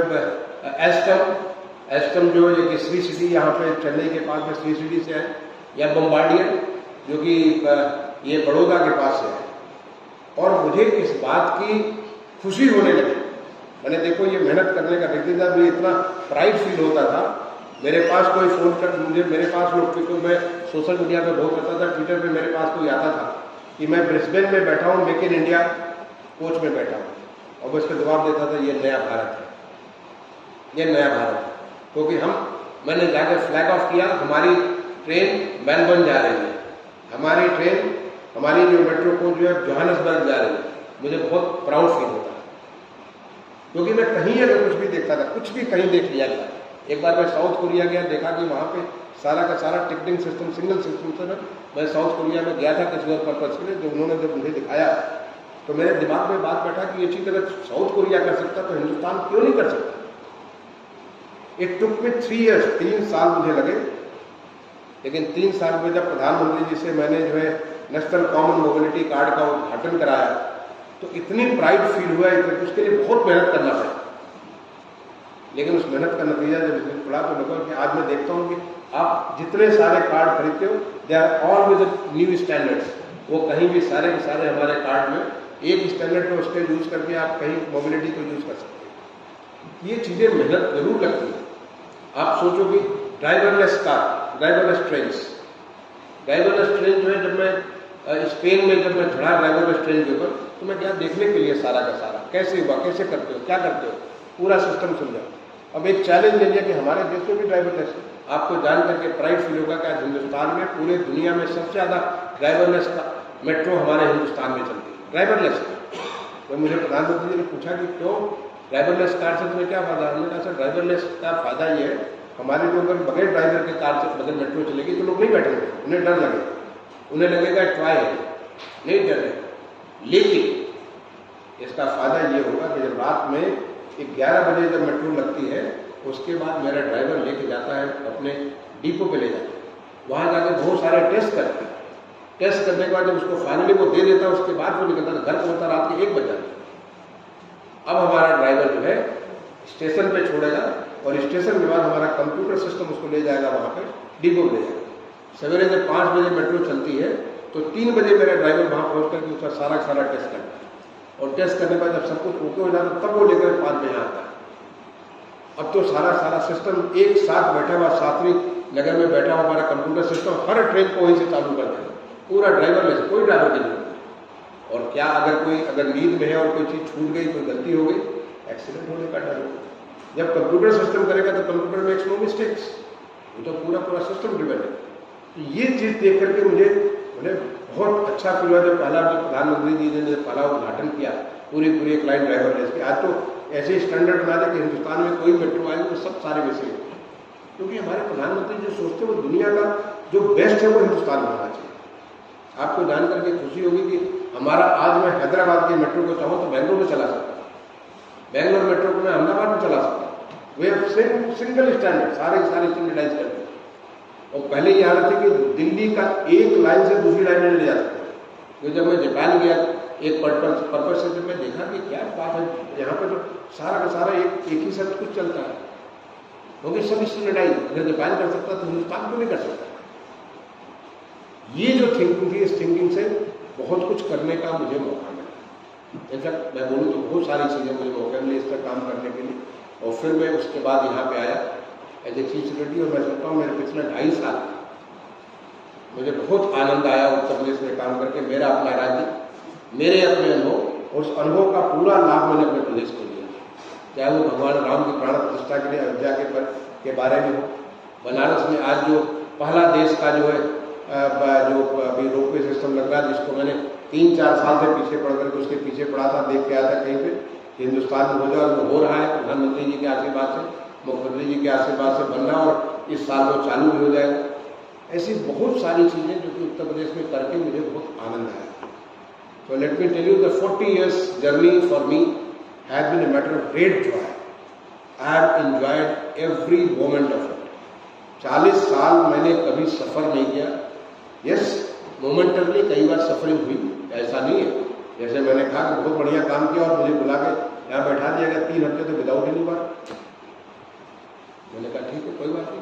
एस्टम जो है कि श्री सिटी यहाँ पे चेन्नई के पास में श्री सिटी से आए, या बम्बार्डियर जो कि ये बड़ौदा के पास से आए। और मुझे इस बात की खुशी होने लगी, मैंने देखो ये मेहनत करने का देखते था, मुझे इतना प्राइड फील होता था। मेरे पास कोई फोन कर, मुझे मेरे पास लोग, क्योंकि मैं सोशल मीडिया पे बहुत करता था, ट्विटर पे मेरे पास कोई आता था कि मैं ब्रिस्बेन में बैठा हूँ, मेक इन इंडिया कोच में बैठा हूँ, और मैं उसका जवाब देता था ये नया भारत है, ये नया भारत है। क्योंकि मैंने जाकर फ्लैग ऑफ किया, हमारी ट्रेन मेलबर्न जा रही है, हमारी ट्रेन, हमारी जो मेट्रो कोच जो है जोहान्सबर्ग जा रही है, मुझे बहुत प्राउड फील होता है। क्योंकि मैं कहीं अगर कुछ भी देखता था, कुछ भी कहीं देख लिया गया। एक बार मैं साउथ कोरिया गया, देखा कि वहाँ पे सारा का सारा टिकटिंग सिस्टम सिंगल सिस्टम से, मैं साउथ कोरिया में गया था किसी और पर्पज के लिए, जो उन्होंने जब मुझे दिखाया तो मेरे दिमाग में बात बैठा कि ये चीज़ अगर साउथ कोरिया कर सकता तो हिंदुस्तान क्यों नहीं कर सकता। इट टुक मी 3 years, 3 साल मुझे लगे, लेकिन 3 साल में जब प्रधानमंत्री जी से मैंने जो है नेशनल कॉमन मोबिलिटी कार्ड का उद्घाटन कराया, तो इतनी प्राइड फील हुआ, उसके लिए बहुत मेहनत करना पड़ा। लेकिन उस मेहनत का नतीजा जब इसमें पड़ा तो लगा कि आज मैं देखता हूँ कि आप जितने सारे कार्ड खरीदते हो, they are all with new standards. वो कहीं भी सारे के सारे हमारे कार्ड में एक स्टैंडर्ड में उसके यूज करके आप कहीं मोबिलिटी को यूज कर सकते हैं। ये चीज़ें मेहनत जरूर लगती है। आप सोचो कि ड्राइवरलेस कार, ड्राइवरलेस ट्रेन जो है, जब मैं स्पेन में जब मैं चढ़ा ड्राइवरलेस ट्रेन के ऊपर, तो मैं क्या देखने के लिए सारा का सारा कैसे हुआ, कैसे करते हो, क्या करते हो, पूरा सिस्टम समझा। अब एक चैलेंज ले लिया कि हमारे देश में भी ड्राइवरलेस है। आपको जान करके प्राइड फील होगा कि आज हिंदुस्तान में, पूरे दुनिया में सबसे ज़्यादा ड्राइवरलेस का मेट्रो हमारे हिंदुस्तान में चलती है, ड्राइवरलेस। तो मुझे प्रधानमंत्री जी ने पूछा कि क्यों ड्राइवरलेस कार से तुम्हें क्या फायदा? हमने कहा सर ड्राइवरलेस का फायदा ये है, हमारे जो अगर बगैर ड्राइवर के कार से बगैर मेट्रो चलेगी तो लोग नहीं बैठेंगे, उन्हें डर लगेगा, उन्हें लगेगा ट्राई है, नहीं डरे। लेकिन इसका फायदा ये होगा कि जब रात में 11 बजे जब मेट्रो लगती है, उसके बाद मेरा ड्राइवर लेके जाता है अपने डिपो पे ले जाता है, वहाँ जाकर बहुत सारे टेस्ट करते हैं। टेस्ट करने के बाद जब उसको फाइनली वो दे देता है, उसके बाद वो निकलता है, घर पहुँचता रात के 1 बजे। अब हमारा ड्राइवर जो है स्टेशन पे छोड़ेगा, और स्टेशन के बाद हमारा कंप्यूटर सिस्टम उसको ले जाएगा वहाँ पे डिपो ले जाएगा। सवेरे जब 5 बजे मेट्रो चलती है तो 3 बजे मेरा ड्राइवर वहाँ पहुँच करके उसका सारा टेस्ट करता है, और टेस्ट करने के बाद जब सब कुछ ओके हो जाता है तब वो लेकर 5 बजे आता है। अब तो सारा सिस्टम एक साथ बैठा हुआ, सातवीं नगर में बैठा हुआ हमारा कंप्यूटर सिस्टम हर ट्रेन को वहीं से चालू कर देगा, पूरा ड्राइवरलेस, कोई ड्राइवर की जरूरत नहीं। और क्या अगर नींद में है और कोई चीज़ छूट गई, कोई गलती हो गई, एक्सीडेंट होने का डर होगा। जब कंप्यूटर सिस्टम करेगा तो कंप्यूटर मेक्स नो मिस्टेक्स, वो तो पूरा सिस्टम डिपेंड है। तो ये चीज़ देख करके मुझे बहुत अच्छा फील हुआ जब प्रधानमंत्री जी ने पहला उद्घाटन किया पूरी एक लाइन ड्राइवरलेस की। आज तो ऐसे स्टैंडर्ड बना दे कि हिंदुस्तान में कोई मेट्रो आएगी तो सब सारे वैसे, क्योंकि हमारे प्रधानमंत्री जो सोचते हैं वो दुनिया का जो बेस्ट है वो हिंदुस्तान में होना चाहिए। आपको जान करके खुशी होगी कि हमारा आज मैं हैदराबाद के मेट्रो को चाहूँ तो बेंगलोर में चला सकता हूँ, बेंगलोर मेट्रो को मैं अहमदाबाद में चला सकता हूँ। वे अब सिंगल स्टैंडर्ड सारे स्टैंडर्डाइज करते हैं। और पहले ये हालत थी कि दिल्ली का एक लाइन से दूसरी लाइन में ले जा सकते हैं। तो जब मैं जापान गया एक पर्पज से, जब मैं देखा कि क्या बात है, यहाँ पे तो सारा का सारा एक ही सब कुछ चलता है, क्योंकि सब स्टैंडर्डाइज। अगर जापान कर सकता तो हिंदुस्तान क्यों नहीं कर सकता? ये जो थिंकिंग थी, इस थिंकिंग से बहुत कुछ करने का मुझे मौका मिला। इनफैक्ट मैं बोलूँ तो बहुत सारी चीज़ें मुझे मौका मिले इस पर काम करने के लिए। और फिर मैं उसके बाद यहाँ पे आया एज ए चीफ सेक्रेटरी, और मैं सोचता हूँ मेरे पिछले 2.5 साल मुझे बहुत आनंद आया उत्तर प्रदेश में काम करके। मेरा अपना राज्य, मेरे अपने अनुभव, उस अनुभव का पूरा लाभ मैंने अपने प्रदेश को लिया, चाहे वो भगवान राम की प्राण प्रतिष्ठा के लिए अयोध्या के बारे में हो, बनारस में आज जो पहला देश का जो है जो अभी रोपवे सिस्टम लग रहा है, जिसको मैंने 3-4 साल से पीछे पड़ करके उसके पीछे पड़ा था, देख के आया था कहीं पे हिंदुस्तान में हो जाए, वो हो रहा है प्रधानमंत्री जी के आशीर्वाद से, मुख्यमंत्री जी के आशीर्वाद से बन रहा, और इस साल वो चालू भी हो जाएगा। ऐसी बहुत सारी चीज़ें जो कि उत्तर प्रदेश में करके मुझे बहुत आनंद आया। तो let me tell you, the 40 years journey for me has been a matter of great joy. I have enjoyed every moment of it. 40 साल मैंने कभी सफ़र नहीं किया। यस, मोमेंटरली कई बार सफरिंग हुई, ऐसा नहीं है। जैसे मैंने कहा कि बहुत बढ़िया काम किया और मुझे बुला के यहाँ बैठा दिया गया 3 हफ्ते तो विदाउट एनी बार। मैंने कहा ठीक है, कोई बात नहीं,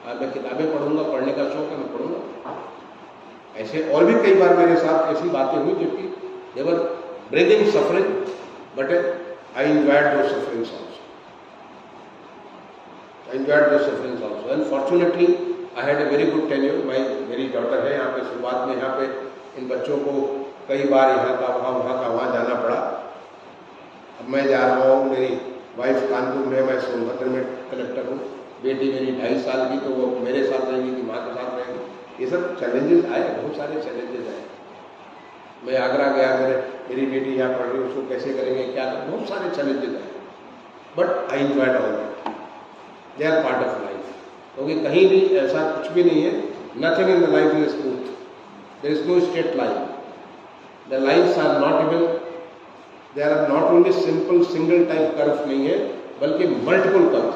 आज मैं किताबें पढ़ूंगा, पढ़ने का शौक है, मैं पढ़ूंगा। ऐसे और भी कई बार मेरे साथ ऐसी बातें हुई जो कि they were bringing suffering, but I enjoyed those sufferings also. I enjoyed those sufferings also and fortunately I had a very good tenure. मेरी डॉटर है यहाँ पे, शुरुआत में यहाँ पे इन बच्चों को कई बार यहाँ का वहाँ जाना पड़ा। अब मैं जा रहा हूँ, मेरी वाइफ कानपुर में, मैं सोनभद्र में कलेक्टर हूँ, बेटी मेरी 2.5 साल की, तो वो मेरे साथ रहेगी कि माँ के साथ रहेगी। ये सब चैलेंजेस आए, बहुत सारे चैलेंजेस आए। मैं आगरा गया, मेरी बेटी यहाँ पढ़ रही है, उसको कैसे करेंगे, क्या करें, बहुत सारे चैलेंजेस आए, but I enjoyed all that, they are part of life. क्योंकि कहीं भी ऐसा कुछ भी नहीं है, nothing in the life is smooth, there is no straight line, the lines are not even, there are not only simple single type curve नहीं है, बल्कि multiple curve,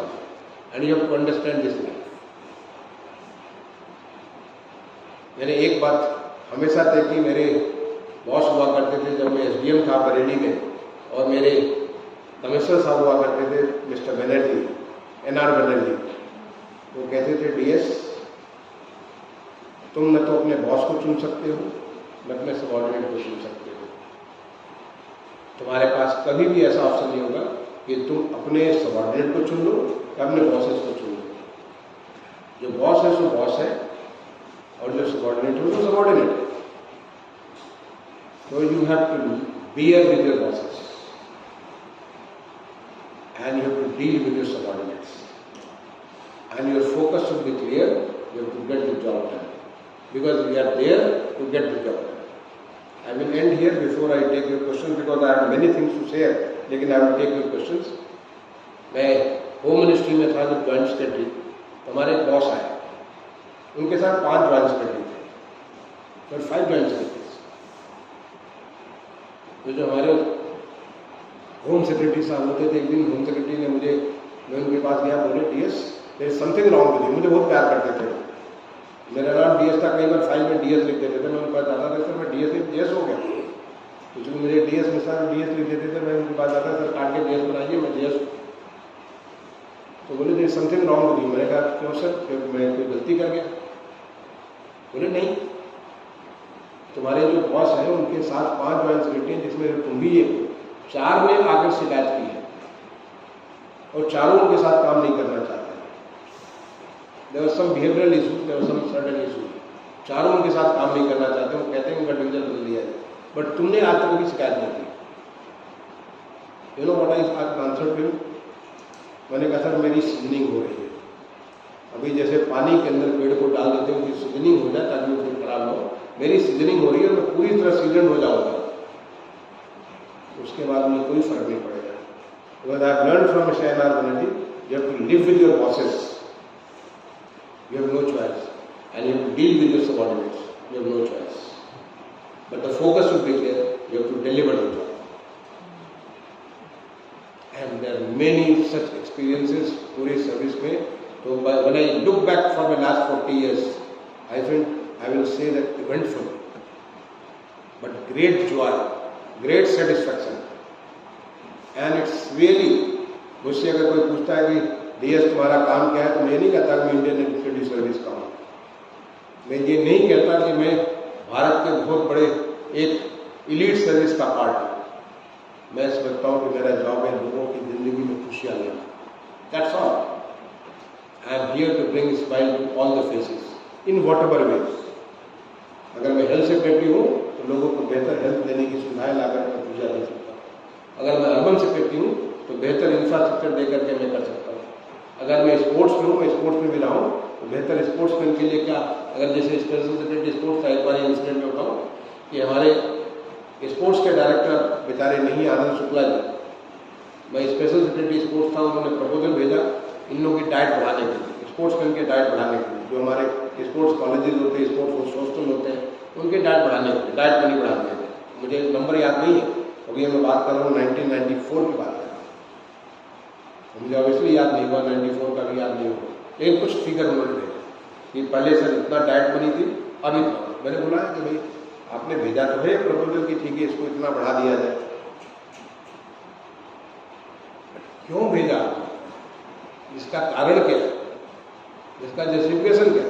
and you have to understand this life. मैंने एक बात हमेशा तय की, मेरे बॉस हुआ करते थे जब मैं SDM था बरेली में, और मेरे कमिश्नर साहब हुआ करते थे मिस्टर बनर्जी, NR बनर्जी। वो कहते थे DS, तुम न तो अपने बॉस को चुन सकते हो, न अपने सबॉर्डिनेट को चुन सकते हो। तुम्हारे पास कभी भी ऐसा ऑप्शन नहीं होगा कि तुम अपने सबॉर्डिनेट को चुन लो या अपने बॉसेस को चुन लो। जो बॉस है सो बॉस है, और जो सबॉर्डिनेट है वो सबॉर्डिनेट है। तो you have to bear with your bosses and you have to deal with your subordinates, and your focus should be clear. You have to get the job done, because we are there to get the job done. I will end here before I take your questions, because I have many things to say, लेकिन I will take your questions. मैं home ministry में था जब joint secretary, तो हमारे एक boss आए, उनके साथ 5 जॉइंट सेक्रेटरी थे, फिर 5 जॉइंट सेक्रेटरी। तो जो हमारे होम सेक्रेटरी साहब होते थे, एक दिन होम सेक्रेटरी ने मैं उनके पास गया, बोले DS there is something wrong with you. मुझे बहुत प्यार करते थे, मेरा नाम DS था, कई बार फाइल में DS लिख देते थे। मैं उनके पास जाता था, सर मैं DS हो गया, तो जो मेरे DS में सर DS लिख देते थे, मैं उनके पास जाता, सर काट के DS बनाइए, मैं DS। तो बोले there is something wrong with you. मैंने कहा क्यों सर, मैं कोई गलती कर गया? बोले नहीं, तुम्हारे जो बॉस हैं उनके साथ 5 ज्वाइंट सेक्रेटरी हैं, जिसमें तुम भी एक, 4 ने आकर शिकायत की है और चारों उनके साथ काम नहीं करना चाहते। There was some behavioural issues, there was some certain issues, चारों उनके साथ काम नहीं करना चाहते। वो कहते हैं उनका डिवीजन बदल दिया जाए, बट तुमने आज तक भी शिकायत नहीं की। You know what I answer to you? मैंने कहा सर मेरी सीजनिंग हो रही है। अभी जैसे पानी के अंदर पेड़ को डाल देते हैं उसकी सीजनिंग हो जाए ताकि वो फिर खराब हो, मेरी सीजनिंग हो रही है और मैं पूरी तरह सीजन हो जाऊंगा, उसके बाद मुझे कोई फर्क नहीं पड़ेगा। Because I have learned from Shahnaaz Banerjee, you have to live with your bosses. You have no choice, and you have to deal with your subordinates. You have no choice. But the focus should be clear. You have to deliver the job. And there are many such experiences पूरे service में. So when I look back for the last 40 years, I will say that eventful, but great joy, great satisfaction. And it's really, मुझसे अगर कोई पूछता है कि DS तुम्हारा काम क्या है, तो मैं नहीं कहता कि मैं इंडियन एडमिनिस्ट्रेटिव सर्विस का हूँ। मैं ये नहीं कहता कि मैं भारत के बहुत बड़े एक इलीट सर्विस का पार्ट हूँ। मैं समझता हूँ कि मेरा जॉब है लोगों की जिंदगी में खुशियाँ लाना। That's all. I am here to bring smile to all the faces in whatever ways. अगर मैं हेल्थ सेक्रेटरी हूँ तो लोगों को बेहतर हेल्थ देने की सुविधाएं लाकर मैं पूजा दे सकता हूँ। अगर मैं अर्बन सेक्रेटरी हूँ तो बेहतर इंफ्रास्ट्रक्चर देकर के मैं कर सकता हूँ। अगर मैं स्पोर्ट्स में हूँ, मैं स्पोर्ट्स में भी रहा हूँ, तो बेहतर स्पोर्ट्समैन के लिए क्या, अगर जैसे स्पेशल सेक्रेटरी स्पोर्ट्स का एक बार इंसिडेंट में बताऊँ कि हमारे स्पोर्ट्स के डायरेक्टर बेचारे नहीं आनंद शुक्ला जी, मैं स्पेशल सेक्रेटरी स्पोर्ट्स था, उन्होंने प्रपोजल भेजा इन लोगों की डाइट बढ़ाने के लिए, स्पोर्ट्समैन के डाइट बढ़ाने के लिए, जो हमारे स्पोर्ट्स कॉलेजेस होते हैं, स्पोर्ट्स हॉस्टल होते हैं, उनके डाइट बढ़ाने के लिए, डाइट मनी बढ़ाने के लिए। मुझे नंबर याद नहीं है, अभी मैं बात कर रहा हूँ 1994 की बात है, मुझे ऑब्वियसली याद नहीं हुआ, 94 का भी याद नहीं हुआ, लेकिन कुछ फिगर उन्होंने भेजा कि पहले सर इतना डाइट मनी थी, अब इतना। मैंने बोला कि भाई आपने भेजा तो है प्रपोजल कि ठीक है इसको इतना बढ़ा दिया जाए, क्यों भेजा, इसका कारण क्या है, इसका जस्टिफिकेशन क्या है?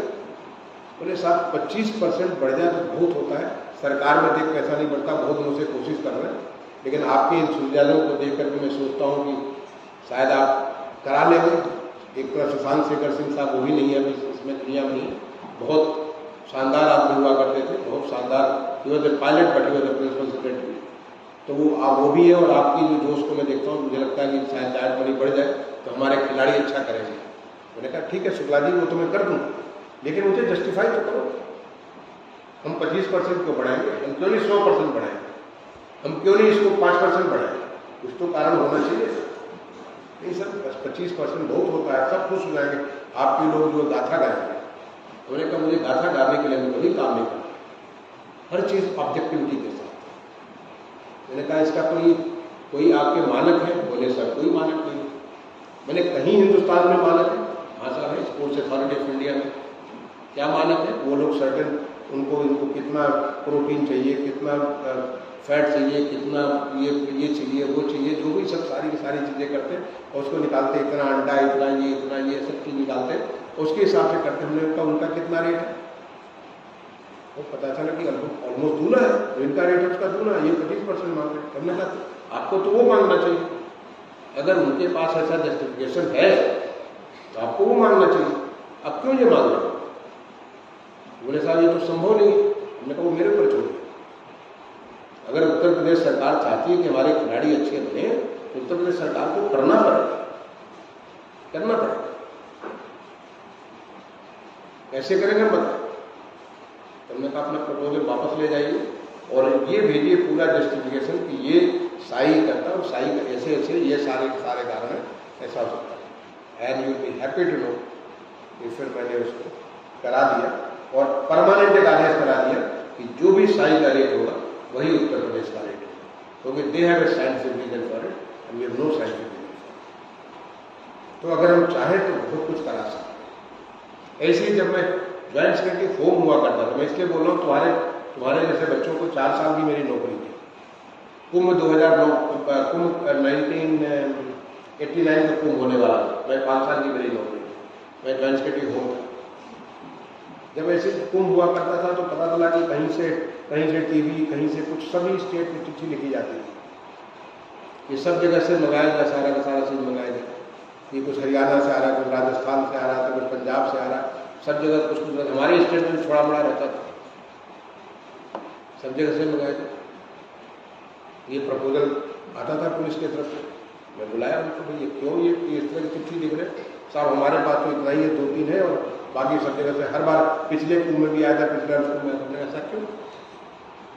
बोले साहब 25% बढ़ जाए तो बहुत होता है, सरकार में देख पैसा नहीं बढ़ता, बहुत दिनों से कोशिश कर रहे हैं, लेकिन आपके इन सुविधाओं को देख करके मैं सोचता हूँ कि शायद आप करा लेंगे। एक तरह सुशांत शेखर सिंह साहब वो भी नहीं है अभी इसमें दुनिया में, नहीं बहुत शानदार आदमी हुआ करते थे, बहुत शानदार, he was the pilot but he was the principal secretary, तो वो भी है। और आपकी जो जोश को मैं देखता हूँ, मुझे लगता है कि शायद डाइट मनी बढ़ जाए तो हमारे खिलाड़ी अच्छा करेंगे। मैंने कहा ठीक है शुक्ला जी, वो तो मैं कर दूँगा, लेकिन मुझे जस्टिफाई तो करो। हम 25% क्यों बढ़ाएंगे, हम क्यों नहीं 100% बढ़ाएंगे, हम क्यों नहीं इसको 5% बढ़ाएंगे, कुछ तो कारण होना चाहिए। नहीं सर 25% बहुत होता है, सब खुश हो जाएंगे, आपके लोग जो गाथा गाएंगे। उन्होंने कहा मुझे गाथा गाने के लिए मैं कभी काम नहीं करता, हर चीज़ ऑब्जेक्टिविटी के साथ। मैंने कहा इसका कोई आपके मानक है? बोले सर कोई मानक नहीं। मैंने कहीं हिंदुस्तान में मानक है? हाँ सर है, स्पोर्ट्स अथॉरिटी ऑफ इंडिया में। क्या मानक है? वो लोग सर्टेन इनको कितना प्रोटीन चाहिए, कितना फैट चाहिए, कितना ये चाहिए, वो चाहिए, जो भी सब सारी चीज़ें करते हैं और उसको निकालते, इतना अंडा, इतना ये सब चीज़ निकालते हैं, उसके हिसाब से करते हैं। हमने कहा उनका कितना रेट है? वो पता चला कि ऑलमोस्ट दूना है, तो इनका रेट है उसका दूना है, ये 25% मांग रहे हैं। हमने कहा आपको तो वो मांगना चाहिए, अगर उनके पास ऐसा जस्टिफिकेशन है तो आपको वो मांगना चाहिए, अब क्यों ये मांग रहे हो? बोले साहब ये तो संभव नहीं है। हमने कहा वो मेरे ऊपर छोड़िए, अगर उत्तर प्रदेश सरकार चाहती है कि हमारे खिलाड़ी अच्छे बने तो उत्तर प्रदेश सरकार को करना पड़ेगा। कैसे करेंगे बताएं? तो हमने कहा अपना प्रपोजल वापस ले जाइए और ये भेजिए पूरा जस्टिफिकेशन कि ये साई करता है और साई का ऐसे ये सारे कारण हैं, ऐसा हो सकता है। And you be happy to know कि फिर मैंने उसको करा दिया और परमानेंट एक आदेश करा दिया कि जो भी साई का रेट होगा वही उत्तर प्रदेश का रेट होगा, क्योंकि they have a scientific reason for it and we have no scientific reason for it. तो अगर हम चाहें तो बहुत कुछ करा सकते हैं। ऐसे ही जब मैं ज्वाइंट सेक्रेटरी होम हुआ करता था, मैं इसलिए बोल रहा हूँ तुम्हारे जैसे बच्चों को 4 साल की मेरी नौकरी थी। कुंभ 2009 कुंभ 1989 का कुंभ होने वाला था, मैं 5 साल की मेरी नौकरी, मैं ज्वाइंट सेक्रेटरी होम था। जब ऐसे कुंभ हुआ करता था तो पता चला कि कहीं से कहीं से टीवी, कहीं से कुछ, सभी स्टेट में चिट्ठी लिखी जाती थी। ये सब जगह से मंगाया जाए, सारा का सारा चीज़ मंगाया जाए। ये कुछ हरियाणा से आ रहा है, कुछ राजस्थान से आ रहा था, कुछ पंजाब से आ रहा, सब जगह कुछ कुछ। हमारे स्टेट में थोड़ा बड़ा रहता था, सब जगह से मंगाया जाए। ये प्रपोजल आता था पुलिस की तरफ से। मैं बुलाया उनको, भाई क्यों ये इस तरह की चिट्ठी लिख रहे साहब, हमारे पास तो इतना ही है, 2-3 है और बाकी सब जगह से हर बार पिछले कुंभ में भी आया था, पिछले कुंभ में। हमने ऐसा क्यों?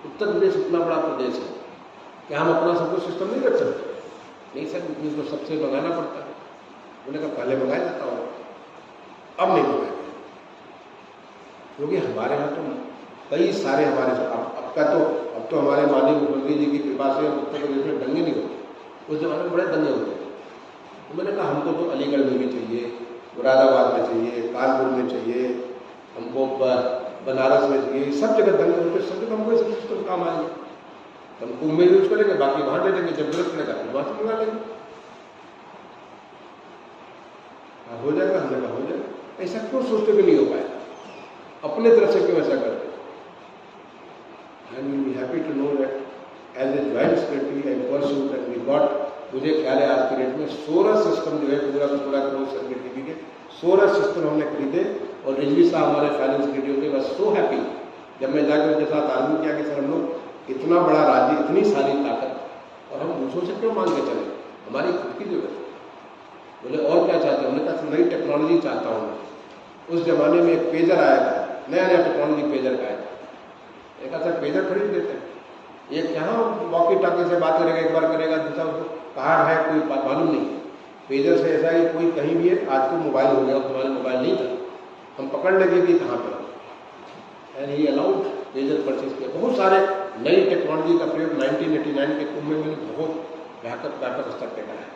उत्तर प्रदेश इतना बड़ा प्रदेश है कि हम अपना सब कुछ सिस्टम नहीं रख सकते। नहीं सर, इतनी तो सबसे मंगाना पड़ता है। उन्होंने कहा पहले मंगाया जाता हो, अब नहीं मंगाया, क्योंकि हमारे यहाँ तो कई सारे हमारे अब तो हमारे माननीय मुख्यमंत्री जी की कृपा से उत्तर प्रदेश में दंगे नहीं होते। उस जमाने में बड़े दंगे होते थे। तो मैंने कहा हमको तो अलीगढ़ में भी चाहिए, मुरादाबाद में चाहिए, कानपुर में चाहिए, हमको बनारस में चाहिए, सब जगह दंगे होते, सब जगह हमको सब सिस्टम काम आएंगे। तो हम कुंभ में यूज करेंगे, बाकी वहाँ दे देंगे, जब जरूरत पड़ेगा फिर वहाँ से मंगा लेंगे, हो जाएगा। हमने कहा हो जाएगा। ऐसा क्यों सोचते कि नहीं हो पाएगा? अपने तरफ से क्यों ऐसा करते? I will be happy to know that as a joint secretary and pursuit and we got, मुझे ख्याल है आज की डेट में 16 सिस्टम जो है पूरा क्लोज सर्किट टीवी के 16 सिस्टम हमने खरीदे। और रिजवी साहब हमारे फाइनेंस सेक्रेटरी होते, बस सो हैप्पी जब मैं जाकर उनके साथ आर्ग्यू किया कि सर हम लोग इतना बड़ा राज्य, इतनी सारी ताकत, और हम दूसरों से क्यों मांग के चले, हमारी खुद की जरूरत है। बोले और क्या चाहते हैं? हमने कहा नई टेक्नोलॉजी चाहता हूँ। उस जमाने में एक पेजर आया था, नया टेक्नोलॉजी पेजर का आया था। एक सर पेजर खरीद देते हैं, एक यहाँ वॉकी टॉकी से बात करेगा, एक बार करेगा, दूसरा कहाँ है कोई मालूम नहीं। पेजर से ऐसा है कोई कहीं भी है, आज तो मोबाइल हो गया, तुम्हारे मोबाइल नहीं था, हम पकड़ लेंगे कि कहाँ पर। And he allowed pager purchase किया। बहुत सारे नई टेक्नोलॉजी का प्रयोग 1989 के कुंभ में मैंने बहुत व्यापक स्तर पर करा है।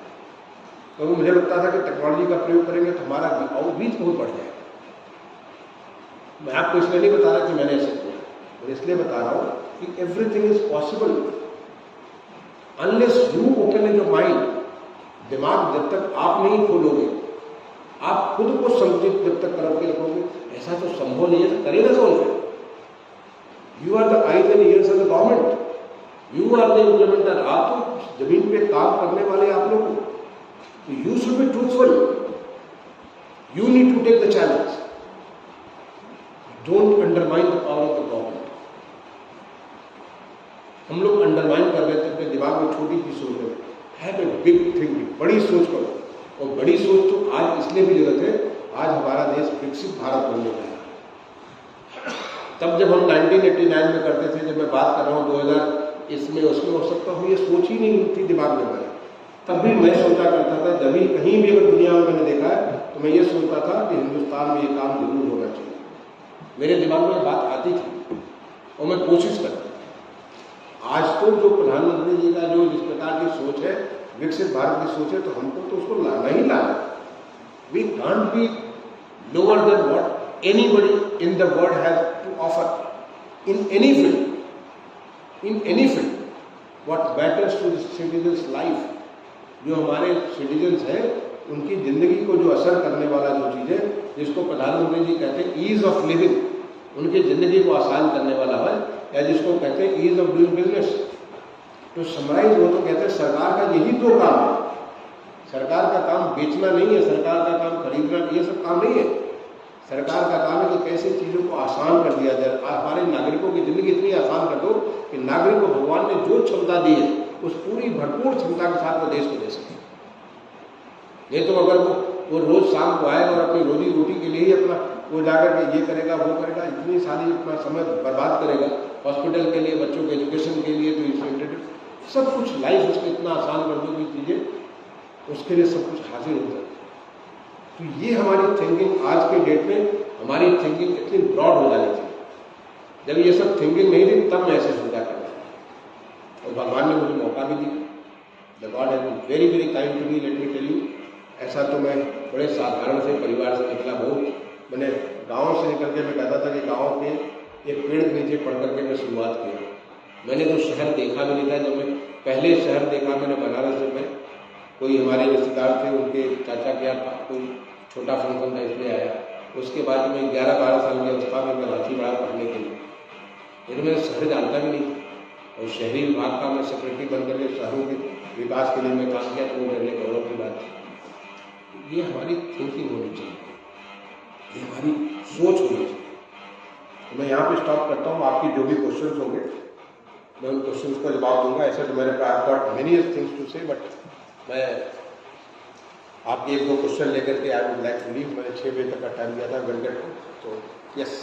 क्योंकि मुझे लगता था कि टेक्नोलॉजी का प्रयोग करेंगे तो हमारा आउटरीच बहुत बढ़ जाएगा। मैं आपको इसलिए नहीं बता रहा कि मैंने ऐसे किया, मैं इसलिए बता रहा हूँ कि everything is possible unless you open in your mind. दिमाग जब तक आप नहीं खोलोगे, आप खुद को संकुचित जब तक करके रखोगे, ऐसा तो संभव नहीं है, तो करेगा कौन? You are the eyes and ears of the government, you are the implementer. आप तो जमीन पे काम करने वाले आप लोग, तो you should be truthful, you need to take the challenge, don't undermine the power of the government. हम लोग अंडरमाइन कर लेते हैं अपने दिमाग में छोटी सी सोच में। हैव ए बिग थिंकिंग, बड़ी सोच करो। और बड़ी सोच तो आज इसलिए भी जरूरत है, आज हमारा देश विकसित भारत बनने का है। तब जब हम 1989 में करते थे, जब मैं बात कर रहा हूँ 2000 इसमें उसमें हो सकता हूँ, ये सोच ही नहीं थी दिमाग में हमारे। तब भी मैं सोचा करता था, जब भी कहीं भी अगर दुनिया में मैंने देखा है तो मैं ये सोचता था कि हिंदुस्तान में ये काम जरूर होना चाहिए। मेरे दिमाग में बात आती थी और मैं कोशिश करता था। आज तो जो प्रधानमंत्री जी का जो जिस प्रकार की सोच है, विकसित भारत की सोच है, तो हमको तो उसको लाना ही लाना। We can't be lower than what anybody in the world has to offer in any field. What matters to the citizens life, जो हमारे सिटीजन्स हैं उनकी जिंदगी को जो असर करने वाला जो चीज़ है, जिसको प्रधानमंत्री जी कहते हैं ईज ऑफ लिविंग, उनकी जिंदगी को आसान करने वाला है, या जिसको कहते हैं ईज ऑफ डूइंग बिजनेस। तो समराइज वो तो कहते हैं सरकार का यही दो काम है। सरकार का काम बेचना नहीं है, सरकार का काम खरीदना, ये सब काम नहीं है। सरकार का काम है कि कैसे चीज़ों को आसान कर दिया जाए। हमारे नागरिकों की जिंदगी इतनी आसान कर दो कि नागरिक को भगवान ने जो क्षमता दी है उस पूरी भरपूर क्षमता के साथ वो देश को दे सके। नहीं तो अगर वो रोज शाम को आएगा और अपनी रोजी रोटी के लिए ही अपना वो जाकर के ये करेगा वो करेगा, इतनी सारी अपना समय बर्बाद करेगा हॉस्पिटल के लिए, बच्चों के एजुकेशन के लिए, तो सब कुछ लाइफ उसको इतना आसान कर दो कि चीज़ें उसके लिए सब कुछ हासिल हो जाए। तो ये हमारी थिंकिंग आज के डेट में, हमारी थिंकिंग इतनी ब्रॉड हो जानी चाहिए। जब ये सब थिंकिंग नहीं थी तब मैं ऐसे सोचा करता था, और भगवान ने मुझे मौका भी दिया। The god has been very very kind to me, let me tell you. ऐसा तो मैं बड़े साधारण से परिवार से निकला, बहुत मैंने गाँव से निकल के मैं कहता था कि गाँव के एक पेड़ के नीचे पढ़ करके मैं शुरुआत की। मैंने तो शहर देखा भी नहीं था। जब मैं पहले शहर देखा मैंने बनारस में, कोई हमारे रिश्तेदार थे, उनके चाचा के यहाँ कोई छोटा फंक्शन था इसलिए आया। उसके बाद में 11-12 साल की अवस्था में मैं रांची बाहर पढ़ने के लिए, लेकिन मैं शहर जानता भी नहीं और शहरी विभाग का मैं सेक्रेटरी बनकर के शहरों के विकास के लिए मैं काम किया, तो वो मेरे लिए गौरव की बात थी। ये हमारी थिंकिंग होनी चाहिए, ये हमारी सोच होनी चाहिए। तो मैं यहाँ पे स्टॉप करता हूँ। आपकी जो भी क्वेश्चंस होंगे मैं उन क्वेश्चंस का जवाब दूंगा। ऐसे तो मेरे पास got many things to say, but मैं आपके 1-2 क्वेश्चन लेकर के I would like to leave. मैंने 6 बजे तक का टाइम दिया था वेलगेट को, तो यस।